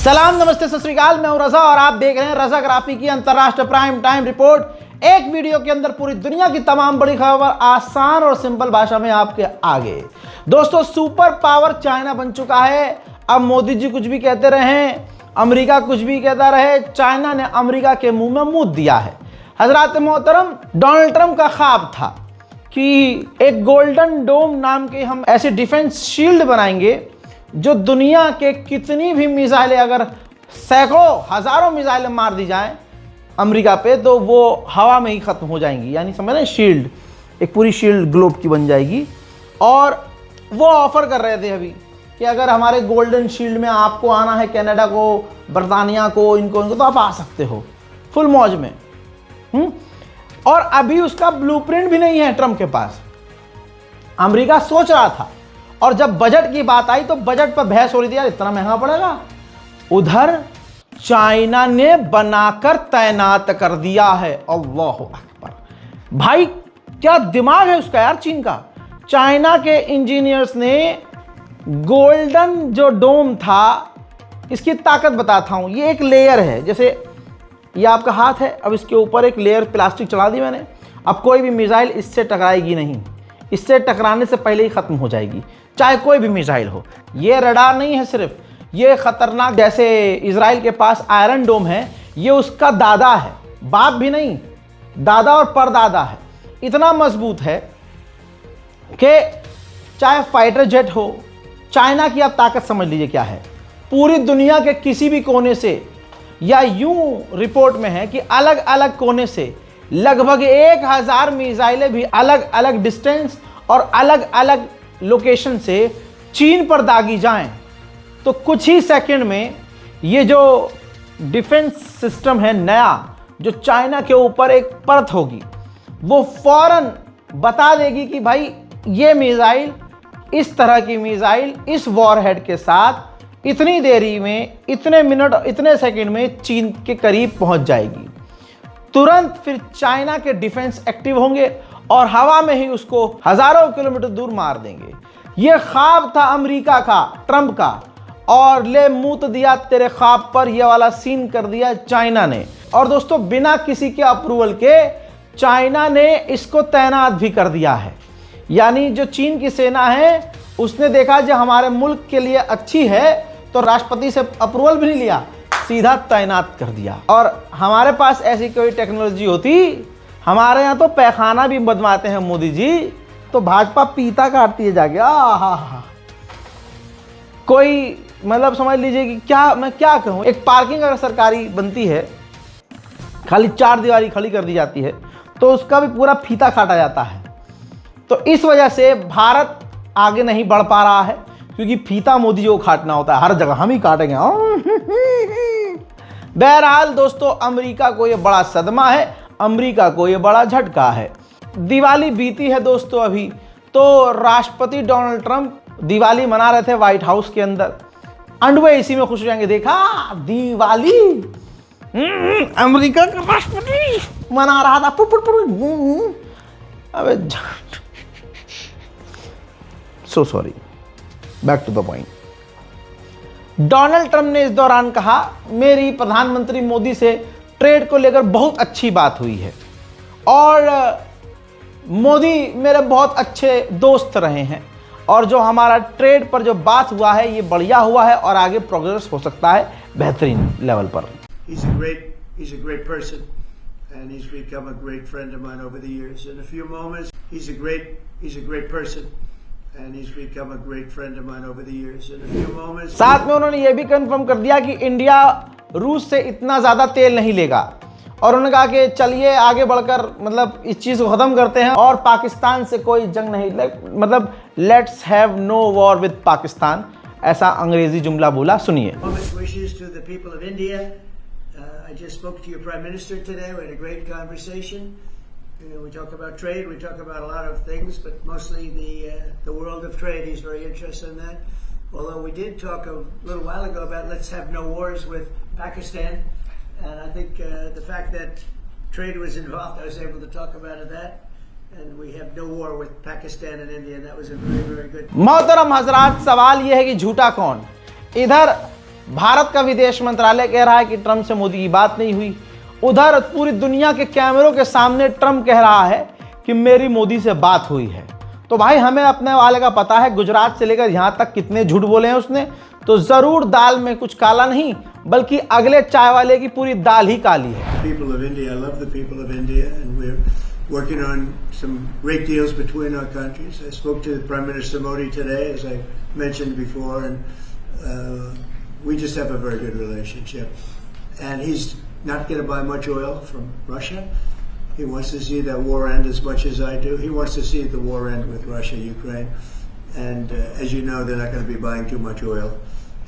सलाम नमस्ते सत श्री अकाल, मैं हूं रजा और आप देख रहे हैं रजा ग्राफी की अंतरराष्ट्रीय प्राइम टाइम रिपोर्ट। एक वीडियो के अंदर पूरी दुनिया की तमाम बड़ी खबर आसान और सिंपल भाषा में आपके आगे। दोस्तों, सुपर पावर चाइना बन चुका है। अब मोदी जी कुछ भी कहते रहे, अमेरिका कुछ भी कहता रहे, चाइना ने अमेरिका के मुंह में मुंह दिया है। हजरात मोहतरम, डोनाल्ड ट्रंप का ख्वाब था कि एक गोल्डन डोम नाम के हम ऐसे डिफेंस शील्ड बनाएंगे जो दुनिया के कितनी भी मिसाइलें, अगर सैकड़ों हजारों मिसाइलें मार दी जाएं अमेरिका पे, तो वो हवा में ही खत्म हो जाएंगी। यानी समझ रहे, शील्ड, एक पूरी शील्ड ग्लोब की बन जाएगी। और वो ऑफर कर रहे थे अभी कि अगर हमारे गोल्डन शील्ड में आपको आना है, कनाडा को, बर्तानिया को, इनको तो आप आ सकते हो फुल मौज में। और अभी उसका ब्लूप्रिंट भी नहीं है ट्रंप के पास। अमेरिका सोच रहा था, और जब बजट की बात आई तो बजट पर बहस हो रही थी, यार इतना महंगा पड़ेगा। उधर चाइना ने बनाकर तैनात कर दिया है। अल्लाह अकबर भाई, क्या दिमाग है उसका यार चीन का। चाइना के इंजीनियर्स ने गोल्डन जो डोम था, इसकी ताकत बताता हूं। ये एक लेयर है, जैसे ये आपका हाथ है, अब इसके ऊपर एक लेयर प्लास्टिक चढ़ा दी मैंने। अब कोई भी मिसाइल इससे टकराएगी नहीं, इससे टकराने से पहले ही खत्म हो जाएगी, चाहे कोई भी मिसाइल हो। ये रडार नहीं है सिर्फ, ये खतरनाक, जैसे इजराइल के पास आयरन डोम है, ये उसका दादा है, बाप भी नहीं, दादा और परदादा है। इतना मजबूत है कि चाहे फाइटर जेट हो, चाइना की आप ताकत समझ लीजिए क्या है। पूरी दुनिया के किसी भी कोने से, या यूं रिपोर्ट में है कि अलग अलग कोने से लगभग 1000 मिसाइलें भी अलग अलग डिस्टेंस और अलग अलग लोकेशन से चीन पर दागी जाएं, तो कुछ ही सेकंड में ये जो डिफेंस सिस्टम है नया, जो चाइना के ऊपर एक परत होगी, वो फौरन बता देगी कि भाई ये मिसाइल, इस तरह की मिसाइल इस वॉरहेड के साथ इतनी देरी में, इतने मिनट, इतने सेकंड में चीन के करीब पहुंच जाएगी। तुरंत फिर चाइना के डिफेंस एक्टिव होंगे और हवा में ही उसको हजारों किलोमीटर दूर मार देंगे। यह ख्वाब था अमेरिका का, ट्रंप का, और ले मुंह तो दिया तेरे ख्वाब पर, यह वाला सीन कर दिया चाइना ने। और दोस्तों, बिना किसी के अप्रूवल के चाइना ने इसको तैनात भी कर दिया है। यानी जो चीन की सेना है, उसने देखा जो हमारे मुल्क के लिए अच्छी है, तो राष्ट्रपति से अप्रूवल भी नहीं लिया, सीधा तैनात कर दिया। और हमारे पास ऐसी कोई टेक्नोलॉजी होती, हमारे यहाँ तो पैखाना भी बनवाते हैं मोदी जी, तो भाजपा पीता काटती है जाके। कोई मतलब समझ लीजिए कि क्या, मैं क्या कहूँ, एक पार्किंग अगर सरकारी बनती है, खाली 4 दीवारी खड़ी कर दी जाती है, तो उसका भी पूरा फीता काटा जाता है। तो इस वजह से भारत आगे नहीं बढ़ पा रहा है, क्योंकि फीता मोदी जी को काटना होता है, हर जगह हम ही काटेंगे। बहरहाल दोस्तों, अमेरिका को यह बड़ा सदमा है, अमेरिका को यह बड़ा झटका है। दिवाली बीती है दोस्तों अभी, तो राष्ट्रपति डोनाल्ड ट्रंप दिवाली मना रहे थे व्हाइट हाउस के अंदर। अंडवे इसी में खुश हो जाएंगे, देखा दिवाली अमेरिका का राष्ट्रपति मना रहा था। अबे so sorry, back to the point. Donald Trump ने इस दौरान कहा, मेरी प्रधानमंत्री मोदी से ट्रेड को लेकर बहुत अच्छी बात हुई है, और मोदी मेरे बहुत अच्छे दोस्त रहे हैं, और जो हमारा ट्रेड पर जो बात हुआ है ये बढ़िया हुआ है, और आगे प्रोग्रेस हो सकता है बेहतरीन लेवल पर। He's a great person, and he's become a great friend of mine over the years. In a few moments, he's a great person, and he's become a great friend of mine over the years. In a few moments, साथ में उन्होंने ये भी confirm कर दिया कि India रूस से इतना ज्यादा तेल नहीं लेगा, और उन्होंने कहा कि चलिए आगे बढ़कर मतलब इस चीज को खत्म करते हैं, और पाकिस्तान से कोई जंग नहीं, मतलब let's have no war with Pakistan, ऐसा अंग्रेजी जुमला बोला। सुनिए। I just spoke to your Prime Minister today. We had a great conversation. We talk about trade. We talk about a lot of things, but mostly the world of trade. He's very interested in that. Although we did talk a little while ago about let's have no wars with Pakistan, and I think the fact that trade was involved, I was able to talk about that. And we have no war with Pakistan and India. And that was a very, very good. मोहतरम हजरात, सवाल यह है कि झूठा कौन। इधर भारत का विदेश मंत्रालय कह रहा है कि ट्रंप से मोदी की बात नहीं हुई। उधर पूरी दुनिया के कैमरों के सामने ट्रंप कह रहा है कि मेरी मोदी से बात हुई है। तो भाई हमें अपने वाले का पता है, गुजरात से लेकर यहां तक कितने झूठ बोले हैं उसने। तो जरूर दाल में कुछ काला नहीं, बल्कि अगले चाय वाले की पूरी दाल ही काली है। People of India, I love the people of India, and we're working on some great deals between our countries. I spoke to Prime Minister Modi today, as I mentioned before, and we just have a very good relationship. And he's not going to buy much oil from Russia. He wants to see that war end as much as I do. He wants to see the war end with Russia, Ukraine. And as you know, they're not going to be buying too much oil.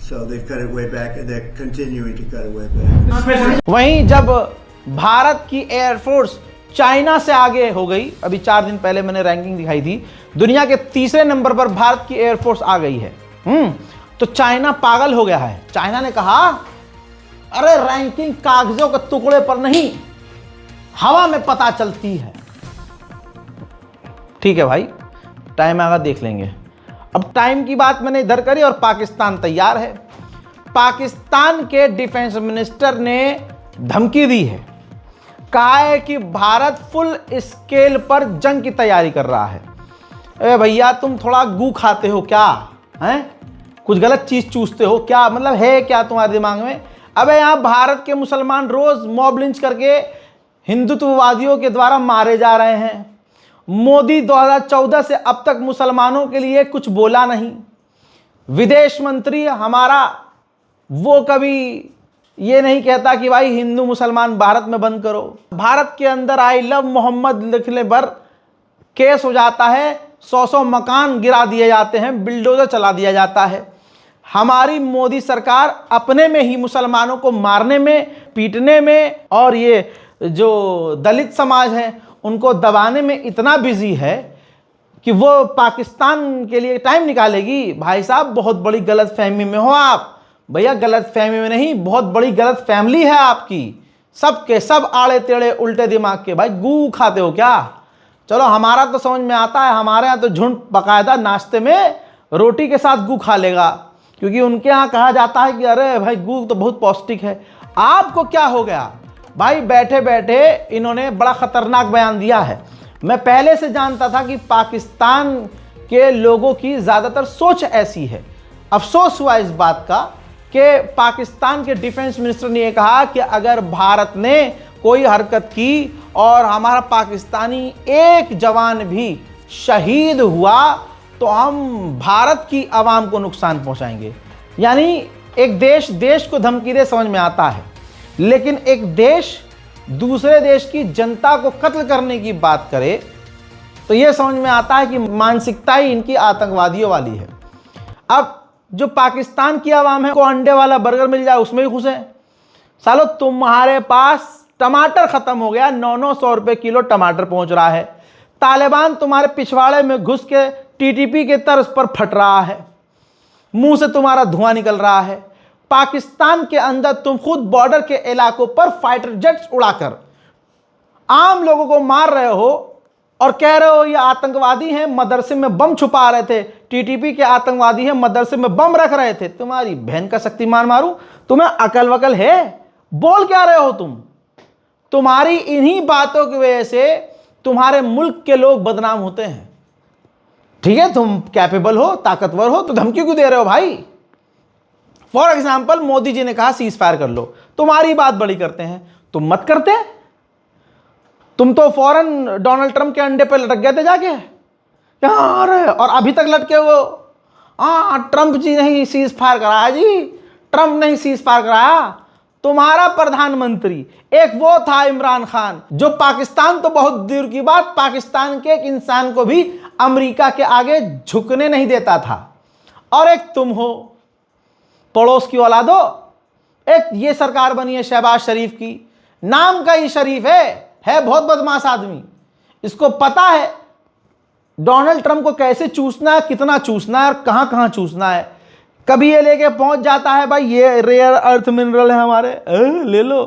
So they've cut it way back, and they're continuing to cut it way back. वहीं जब भारत की air force China से आगे हो गई, अभी 4 दिन पहले मैंने रैंकिंग दिखाई थी, दुनिया के तीसरे नंबर पर भारत की एयरफोर्स आ गई है। तो चाइना पागल हो गया है। चाइना ने कहा, अरे रैंकिंग कागजों के टुकड़े पर नहीं, हवा में पता चलती है। ठीक है भाई, टाइम आगा देख लेंगे। अब टाइम की बात मैंने इधर करी और पाकिस्तान तैयार है। पाकिस्तान के डिफेंस मिनिस्टर ने धमकी दी है, कहा है कि भारत फुल स्केल पर जंग की तैयारी कर रहा है। अरे भैया, तुम थोड़ा गू खाते हो क्या? हैं, कुछ गलत चीज चूसते हो क्या? मतलब है क्या तुम्हारे दिमाग में? अबे यहाँ भारत के मुसलमान रोज मॉब लिंच करके हिंदुत्ववादियों के द्वारा मारे जा रहे हैं। मोदी 2014 से अब तक मुसलमानों के लिए कुछ बोला नहीं। विदेश मंत्री हमारा वो कभी ये नहीं कहता कि भाई हिंदू मुसलमान भारत में बंद करो। भारत के अंदर आई लव मोहम्मद लिखने पर केस हो जाता है, 100 मकान गिरा दिए जाते हैं, बिल्डोजर चला दिया जाता है। हमारी मोदी सरकार अपने में ही मुसलमानों को मारने में, पीटने में, और ये जो दलित समाज है उनको दबाने में इतना बिजी है कि वो पाकिस्तान के लिए टाइम निकालेगी। भाई साहब, बहुत बड़ी गलत फहमी में हो आप। भैया, गलत फहमी में नहीं, बहुत बड़ी गलत फैमिली है आपकी। सब के सब आड़े टेढ़े उल्टे दिमाग के। भाई गू खाते हो क्या? चलो हमारा तो समझ में आता है, हमारे यहाँ तो झुंड बाकायदा नाश्ते में रोटी के साथ गू खा लेगा, क्योंकि उनके यहाँ कहा जाता है कि अरे भाई गू तो बहुत पौष्टिक है। आपको क्या हो गया भाई? बैठे बैठे इन्होंने बड़ा खतरनाक बयान दिया है। मैं पहले से जानता था कि पाकिस्तान के लोगों की ज़्यादातर सोच ऐसी है। अफसोस हुआ इस बात का कि पाकिस्तान के डिफेंस मिनिस्टर ने यह कहा कि अगर भारत ने कोई हरकत की और हमारा पाकिस्तानी एक जवान भी शहीद हुआ तो हम भारत की आवाम को नुकसान पहुंचाएंगे। यानी एक देश को धमकी दे, समझ में आता है, लेकिन एक देश दूसरे देश की जनता को कत्ल करने की बात करे तो यह समझ में आता है कि मानसिकता ही इनकी आतंकवादियों वाली है। अब जो पाकिस्तान की आवाम है को अंडे वाला बर्गर मिल जाए उसमें भी खुश है। सालो, तुम्हारे पास टमाटर खत्म हो गया, 900 रुपए किलो टमाटर पहुंच रहा है। तालिबान तुम्हारे पिछवाड़े में घुस के टीटीपी के तर्ज पर फट रहा है, मुंह से तुम्हारा धुआं निकल रहा है। पाकिस्तान के अंदर तुम खुद बॉर्डर के इलाकों पर फाइटर जेट्स उड़ाकर आम लोगों को मार रहे हो और कह रहे हो ये आतंकवादी हैं, मदरसे में बम छुपा रहे थे, टीटीपी के आतंकवादी हैं, मदरसे में बम रख रहे थे। तुम्हारी बहन का शक्तिमान मारूं, तुम्हें अकल वकल है? बोल क्या रहे हो तुम? तुम्हारी इन्हीं बातों की वजह से तुम्हारे मुल्क के लोग बदनाम होते हैं। ठीक है, तुम कैपेबल हो, ताकतवर हो, तो धमकी क्यों दे रहे हो भाई? फॉर एग्जाम्पल, मोदी जी ने कहा सीज फायर कर लो, तुम्हारी बात बड़ी करते हैं, तुम मत करते। तुम तो फौरन डोनाल्ड ट्रंप के अंडे पे लटक गए थे जाके, यहाँ आ रहे, और अभी तक लटके हो। ट्रंप जी नहीं सीज फायर कराया जी, ट्रंप नहीं सीज फायर कराया। तुम्हारा प्रधानमंत्री एक वो था इमरान खान, जो पाकिस्तान तो बहुत दूर की बात, पाकिस्तान के एक इंसान को भी अमेरिका के आगे झुकने नहीं देता था। और एक तुम हो, पड़ोस की औलादो। एक ये सरकार बनी है शहबाज शरीफ की, नाम का ही शरीफ है बहुत बदमाश आदमी। इसको पता है डोनाल्ड ट्रंप को कैसे चूसना है, कितना चूसना है और कहां कहां चूसना है। कभी ये लेके पहुंच जाता है, भाई ये रेयर अर्थ मिनरल है हमारे, ले लो,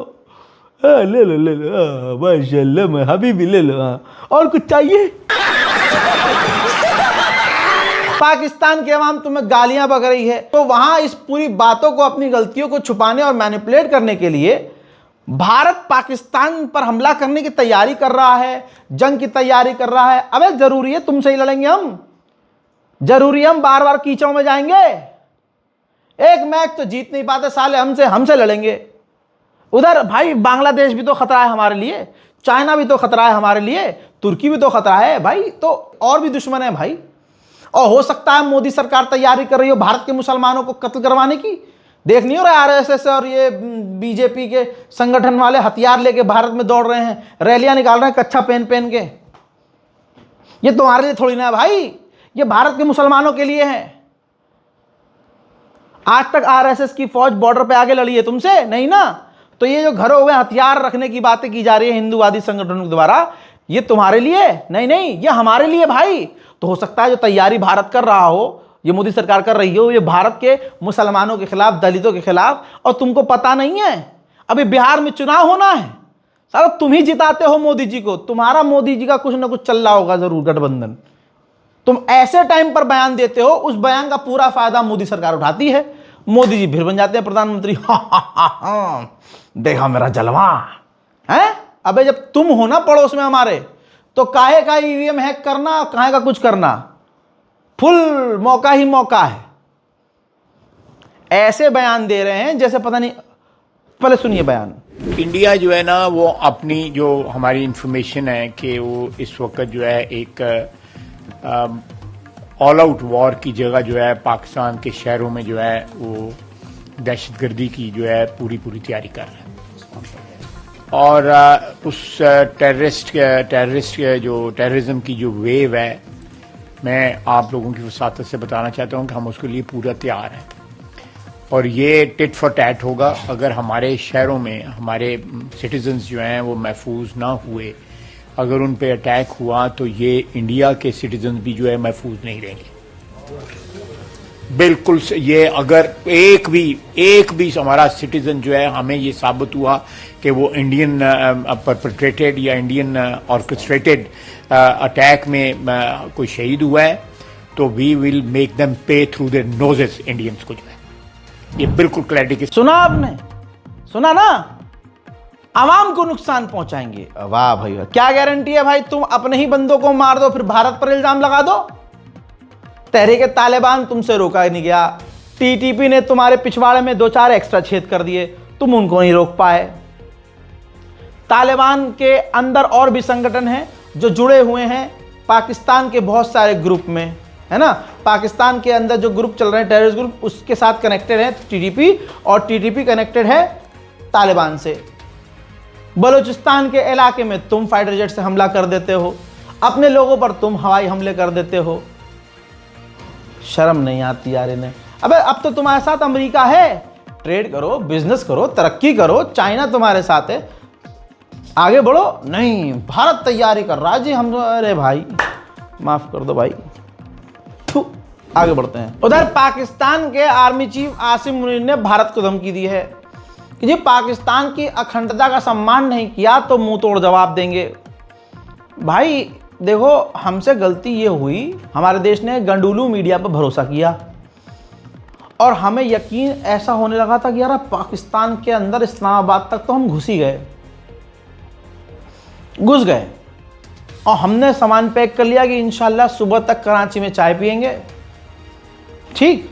ले लो, ले लो, माशाल्लाह, मैं हबीबी ले लो, और कुछ चाहिए? पाकिस्तान की आवाम तुम्हें गालियां बक रही है, तो वहां इस पूरी बातों को, अपनी गलतियों को छुपाने और मैनिपुलेट करने के लिए भारत पाकिस्तान पर हमला करने की तैयारी कर रहा है, जंग की तैयारी कर रहा है। अबे जरूरी है तुमसे ही लड़ेंगे हम? जरूरी हम बार बार कीचों में जाएंगे? एक मैच तो जीत नहीं पाते साले, हमसे लड़ेंगे। उधर भाई बांग्लादेश भी तो खतरा है हमारे लिए, चाइना भी तो खतरा है हमारे लिए, तुर्की भी तो खतरा है भाई, तो और भी दुश्मन है भाई। और हो सकता है मोदी सरकार तैयारी कर रही हो भारत के मुसलमानों को कत्ल करवाने की। देख नहीं हो रहा आरएसएस और ये बीजेपी के संगठन वाले हथियार लेके भारत में दौड़ रहे हैं, रैलियां निकाल रहे हैं कच्छा पहन पहन के। ये तुम्हारे लिए थोड़ी ना है भाई, ये भारत के मुसलमानों के लिए है। आज तक आरएसएस की फौज बॉर्डर पे आगे लड़ी है तुमसे? नहीं ना। तो ये जो घरों हुए हथियार रखने की बातें की जा रही है हिंदूवादी संगठनों के द्वारा, ये तुम्हारे लिए नहीं, ये हमारे लिए भाई। तो हो सकता है जो तैयारी भारत कर रहा हो, ये मोदी सरकार कर रही हो, ये भारत के मुसलमानों के खिलाफ, दलितों के खिलाफ, और तुमको पता नहीं है अभी बिहार में चुनाव होना है। सारा तुम ही जिताते हो मोदी जी को, तुम्हारा मोदी जी का कुछ ना कुछ चल रहा होगा जरूर गठबंधन। तुम ऐसे टाइम पर बयान देते हो, उस बयान का पूरा फायदा मोदी सरकार उठाती है, मोदी जी फिर बन जाते हैं प्रधानमंत्री। देखा मेरा जलवा है। अबे जब तुम हो ना पड़ोस में हमारे, तो काहे का ईवीएम हैक करना, काहे का कुछ करना, फुल मौका ही मौका है। ऐसे बयान दे रहे हैं जैसे पता नहीं। पहले सुनिए बयान। इंडिया जो है ना, वो अपनी जो हमारी इंफॉर्मेशन है कि वो इस वक्त जो है एक ऑल आउट वॉर की जगह जो है पाकिस्तान के शहरों में जो है वो दहशतगर्दी की जो है पूरी तैयारी कर रहे हैं। और उस टेररिज्म की जो वेव है, मैं आप लोगों की वसातत से बताना चाहता हूं कि हम उसके लिए पूरा तैयार हैं। और ये टिट फॉर टैट होगा अगर हमारे शहरों में हमारे सिटीजन्स जो हैं वो महफूज ना हुए। अगर उन पे अटैक हुआ तो ये इंडिया के सिटीजन्स भी जो है महफूज नहीं रहेंगे। बिल्कुल। ये अगर एक भी हमारा सिटीजन जो है, हमें ये साबित हुआ कि वो इंडियन परपेट्रेटेड या इंडियन ऑर्केस्ट्रेटेड अटैक में कोई शहीद हुआ है, तो वी विल मेक देम पे थ्रू देयर नोजेस इंडियंस को जो है। ये बिल्कुल क्लैरिटी के। सुना आपने? सुना ना? आवाम को नुकसान पहुंचाएंगे। वाह भाई वाह, क्या गारंटी है भाई? तुम अपने ही बंदों को मार दो फिर भारत पर इल्जाम लगा दो। तहरीक तालिबान तुमसे रोका नहीं गया, टीटीपी ने तुम्हारे पिछवाड़े में 2-4 एक्स्ट्रा छेद कर दिए, तुम उनको नहीं रोक पाए। तालिबान के अंदर और भी संगठन हैं जो जुड़े हुए हैं पाकिस्तान के बहुत सारे ग्रुप में, है ना। पाकिस्तान के अंदर जो ग्रुप चल रहे हैं टेररिस्ट ग्रुप, उसके साथ कनेक्टेड है टीटीपी, और टीटीपी कनेक्टेड है तालिबान से। बलूचिस्तान के इलाके में तुम फाइटर जेट से हमला कर देते हो, अपने लोगों पर तुम हवाई हमले कर देते हो। शर्म नहीं आती यार इन्हें। अबे अब तो तुम्हारे साथ अमेरिका है, ट्रेड करो, बिजनेस करो, तरक्की करो। चाइना तुम्हारे साथ है, आगे बढ़ो। नहीं, भारत तैयारी कर रहा है जी हम। अरे भाई माफ कर दो भाई, आगे बढ़ते हैं। उधर पाकिस्तान के आर्मी चीफ आसिम मुनीर ने भारत को धमकी दी है कि जी पाकिस्तान की अखंडता का सम्मान नहीं किया तो मुंह तोड़ जवाब देंगे। भाई देखो, हमसे गलती ये हुई, हमारे देश ने गंडुलू मीडिया पर भरोसा किया और हमें यकीन ऐसा होने लगा था कि यार पाकिस्तान के अंदर इस्लामाबाद तक तो हम घुस गए और हमने सामान पैक कर लिया कि इंशाल्लाह सुबह तक कराची में चाय पिएंगे। ठीक,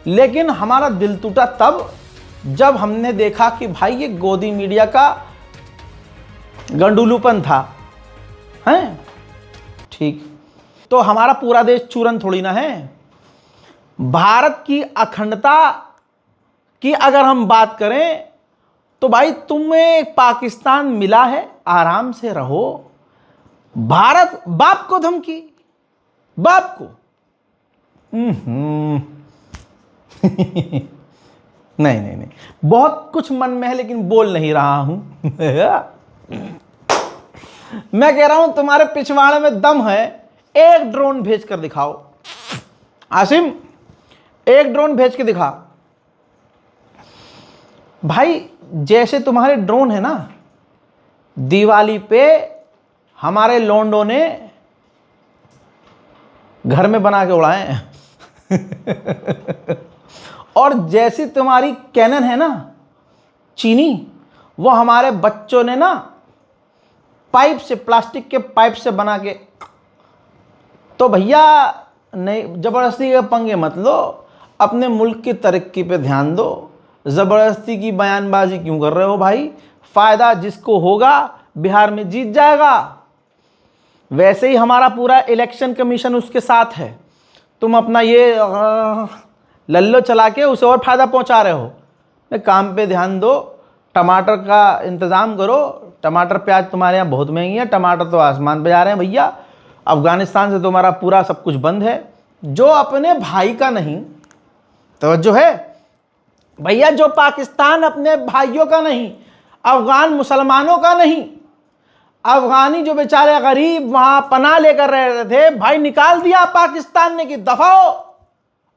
लेकिन हमारा दिल टूटा तब जब हमने देखा कि भाई ये गोदी मीडिया का गंडुलूपन था, हैं? ठीक, तो हमारा पूरा देश चूरन थोड़ी ना है। भारत की अखंडता की अगर हम बात करें तो भाई तुम्हें एक पाकिस्तान मिला है, आराम से रहो। भारत बाप को धमकी, बाप को। नहीं, बहुत कुछ मन में है लेकिन बोल नहीं रहा हूं। मैं कह रहा हूं तुम्हारे पिछवाड़े में दम है, एक ड्रोन भेज कर दिखाओ। आसिम, एक ड्रोन भेज के दिखा। भाई जैसे तुम्हारे ड्रोन है ना, दिवाली पे हमारे लोंडो ने घर में बना के उड़ाए, और जैसी तुम्हारी कैनन है ना चीनी, वो हमारे बच्चों ने ना पाइप से, प्लास्टिक के पाइप से बना के। तो भैया नहीं, जबरदस्ती के पंगे मत लो, अपने मुल्क की तरक्की पे ध्यान दो। जबरदस्ती की बयानबाजी क्यों कर रहे हो भाई? फायदा जिसको होगा बिहार में जीत जाएगा। वैसे ही हमारा पूरा इलेक्शन कमीशन उसके साथ है, तुम अपना ये लल्लो चला के उसे और फायदा पहुंचा रहे हो। काम पे ध्यान दो, टमाटर का इंतज़ाम करो। टमाटर प्याज तुम्हारे यहाँ बहुत महंगी है, टमाटर तो आसमान पे जा रहे हैं भैया। अफगानिस्तान से तुम्हारा पूरा सब कुछ बंद है। जो अपने भाई का नहीं, तवज्जो है भैया, जो पाकिस्तान अपने भाइयों का नहीं, अफगान मुसलमानों का नहीं, अफगानी जो बेचारे गरीब वहां पनाह लेकर रह रहे थे, भाई निकाल दिया पाकिस्तान ने कि दफा हो,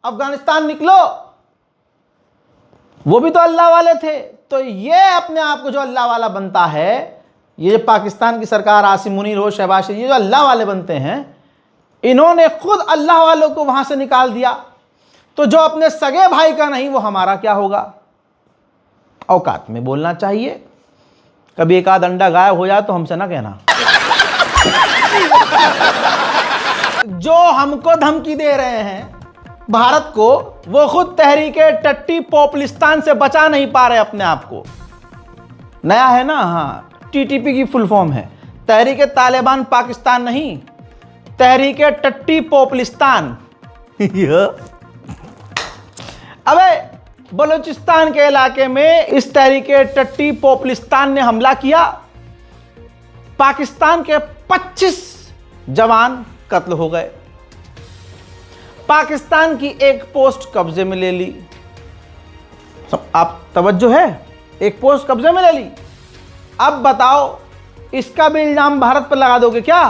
अफगानिस्तान निकलो। वो भी तो अल्लाह वाले थे। तो ये अपने आप को जो अल्लाह वाला बनता है, ये पाकिस्तान की सरकार, आसिम मुनीर हो, शहबाज शरीफ, ये जो अल्लाह वाले बनते हैं, इन्होंने खुद अल्लाह वालों को वहां से निकाल दिया। तो जो अपने सगे भाई का नहीं, वो हमारा क्या होगा? औकात में बोलना चाहिए। कभी एक आध अंडा गायब हो जाए तो हमसे ना कहना। जो हमको धमकी दे रहे हैं भारत को, वो खुद तहरीके टट्टी पॉपुलिस्तान से बचा नहीं पा रहे अपने आप को। नया है ना? हाँ, टीटीपी की फुल फॉर्म है तहरीके तालिबान पाकिस्तान नहीं, तहरीके टट्टी पॉपुलिस्तान। अबे बलूचिस्तान के इलाके में इस तहरीके टट्टी पॉपुलिस्तान ने हमला किया, पाकिस्तान के 25 जवान कत्ल हो गए, पाकिस्तान की एक पोस्ट कब्जे में ले ली। आप तवज्जो है, एक पोस्ट कब्जे में ले ली। अब बताओ, इसका भी इल्जाम भारत पर लगा दोगे क्या?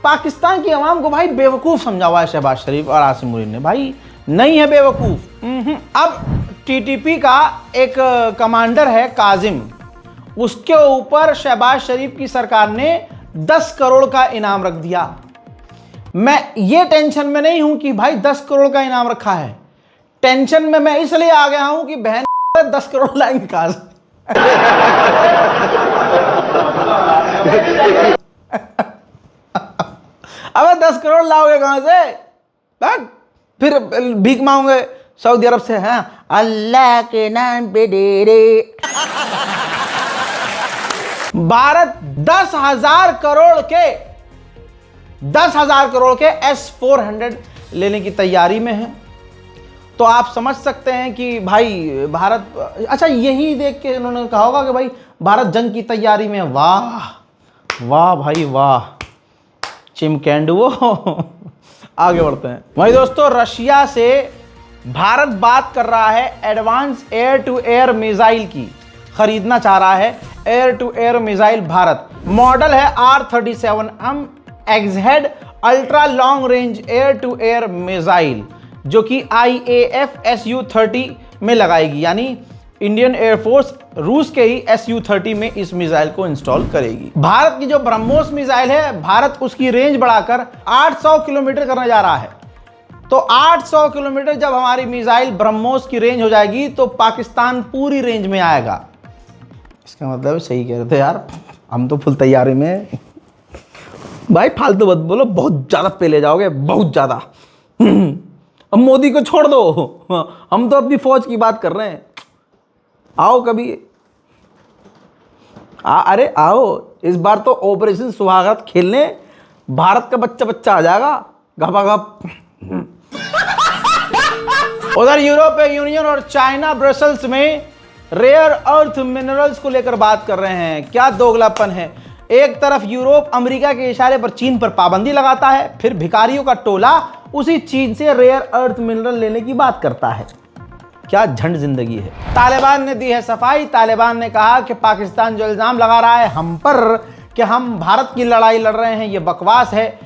पाकिस्तान की आवाम को भाई बेवकूफ समझा हुआ है शहबाज शरीफ और आसिम मुनीर ने, भाई नहीं है बेवकूफ। अब टीटीपी का एक कमांडर है काजिम, उसके ऊपर शहबाज शरीफ की सरकार ने 10 करोड़ का इनाम रख दिया। मैं ये टेंशन में नहीं हूं कि भाई 10 करोड़ का इनाम रखा है, टेंशन में मैं इसलिए आ गया हूं कि बहन 10 करोड़ लाएंगे कहां से? अबे 10 करोड़ लाओगे कहां से? फिर भीख मांगोगे सऊदी अरब से, हैं अल्लाह के नाम पे दे रे। भारत 10,000 करोड़ के S-400 लेने की तैयारी में है। तो आप समझ सकते हैं कि भाई भारत, अच्छा यही देख के इन्होंने कहा होगा कि भाई भारत जंग की तैयारी में। वाह वाह भाई वाह, चिमकैंडुओ। आगे बढ़ते हैं भाई दोस्तों, रशिया से भारत बात कर रहा है advance air to air missile की, खरीदना चाह रहा है air to air missile Bharat. Model है R-37M एक्सहेड ultra long range air to air missile, जो कि IAF Su-30 में लगाएगी, यानी इंडियन एयरफोर्स रूस के ही Su-30 में इस मिसाइल को इंस्टॉल करेगी। भारत की जो ब्रह्मोस मिसाइल है, भारत उसकी रेंज बढ़ाकर 800 किलोमीटर करने जा रहा है। तो 800 किलोमीटर जब हमारी मिसाइल ब्रह्मोस की रेंज हो जाएगी, तो पाकिस्तान पूरी रेंज में आएगा। इसका मतलब सही कह रहे थे यार, हम तो फुल तैयारी में। भाई फालतू मत बोलो, बहुत ज्यादा पे ले जाओगे, बहुत ज्यादा। अब मोदी को छोड़ दो, हम तो अपनी फौज की बात कर रहे हैं। आओ कभी, अरे आओ, इस बार तो ऑपरेशन सुहागरात खेलने भारत का बच्चा बच्चा आ जाएगा गपागप। उधर यूरोपीय यूनियन और चाइना ब्रसल्स में रेयर अर्थ मिनरल्स को लेकर बात कर रहे हैं। क्या दोगलापन है, एक तरफ यूरोप अमेरिका के इशारे पर चीन पर पाबंदी लगाता है, फिर भिखारियों का टोला उसी चीन से रेयर अर्थ मिनरल लेने की बात करता है। क्या झंड जिंदगी है। तालिबान ने दी है सफाई। तालिबान ने कहा कि पाकिस्तान जो इल्जाम लगा रहा है हम पर कि हम भारत की लड़ाई लड़ रहे हैं, ये बकवास है,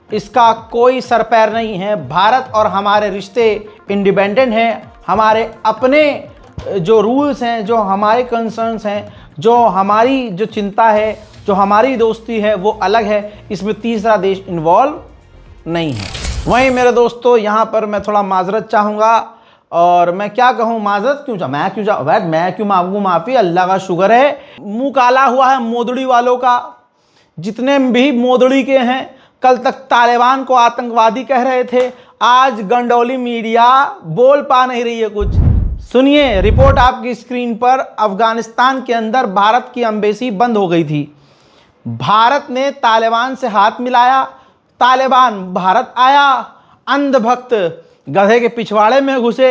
इसका कोई सर पैर नहीं है। भारत और हमारे रिश्ते इंडिपेंडेंट हैं, हमारे अपने जो रूल्स हैं, जो हमारे कंसर्न्स हैं, जो हमारी जो चिंता है, जो हमारी दोस्ती है, वो अलग है। इसमें तीसरा देश इन्वॉल्व नहीं है। वहीं मेरे दोस्तों यहाँ पर मैं थोड़ा माजरत चाहूँगा, और मैं क्या कहूँ, माजरत क्यों चाह मैं क्यों मांगू माफ़ी, अल्लाह का शुक्र है मुंह काला हुआ है मोदड़ी वालों का। जितने भी मोदड़ी के हैं, कल तक तालिबान को आतंकवादी कह रहे थे, आज गंडौली मीडिया बोल पा नहीं रही है कुछ। सुनिए रिपोर्ट आपकी स्क्रीन पर। अफगानिस्तान के अंदर भारत की एम्बेसी बंद हो गई थी। भारत ने तालिबान से हाथ मिलाया, तालिबान भारत आया, अंधभक्त गधे के पिछवाड़े में घुसे,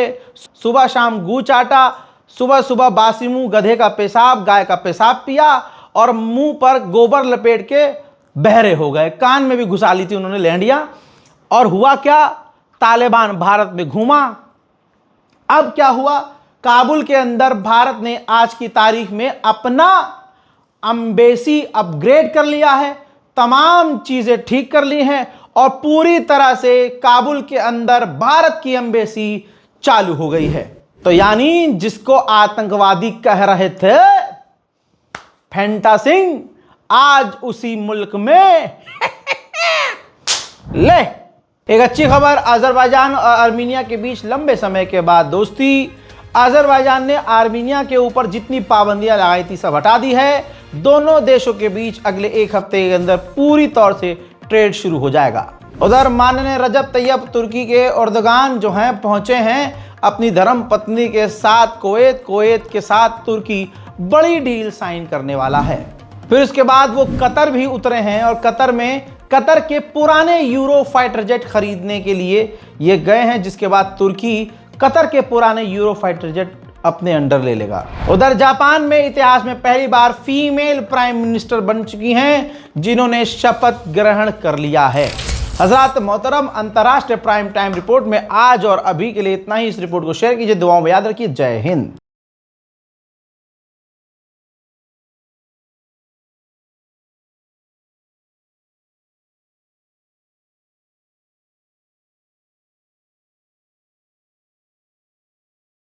सुबह शाम गू चाटा, सुबह सुबह बासी मुंह गधे का पेशाब, गाय का पेशाब पिया और मुंह पर गोबर लपेट के बहरे हो गए। कान में भी घुसा ली थी उन्होंने लेंडियां। और हुआ क्या, तालिबान भारत में घूमा। अब क्या हुआ, काबुल के अंदर भारत ने आज की तारीख में अपना एम्बेसी अपग्रेड कर लिया है, तमाम चीजें ठीक कर ली हैं और पूरी तरह से काबुल के अंदर भारत की एम्बेसी चालू हो गई है। तो यानी जिसको आतंकवादी कह रहे थे फेंटा सिंह, आज उसी मुल्क में ले। एक अच्छी खबर, अजरबैजान और आर्मीनिया के बीच लंबे समय के बाद दोस्ती। अजरबैजान ने आर्मीनिया के ऊपर जितनी पाबंदियां लगाई थी सब हटा दी है। दोनों देशों के बीच अगले एक हफ्ते के अंदर पूरी तौर से ट्रेड शुरू हो जाएगा। उधर माननीय रजब तैयब तुर्की के एर्दोगान जो हैं पहुंचे हैं अपनी धर्म पत्नी के साथ कुवैत के साथ तुर्की बड़ी डील साइन करने वाला है। फिर उसके बाद वो कतर भी उतरे हैं और कतर के पुराने यूरो फाइटर जेट खरीदने के लिए ये गए हैं, जिसके बाद तुर्की कतर के पुराने यूरो फाइटर जेट अपने अंडर ले लेगा। उधर जापान में इतिहास में पहली बार फीमेल प्राइम मिनिस्टर बन चुकी हैं, जिन्होंने शपथ ग्रहण कर लिया है। हजरात मोहतरम, अंतर्राष्ट्रीय प्राइम टाइम रिपोर्ट में आज और अभी के लिए इतना ही। इस रिपोर्ट को शेयर कीजिए, दुआओं में याद रखिए। जय हिंद।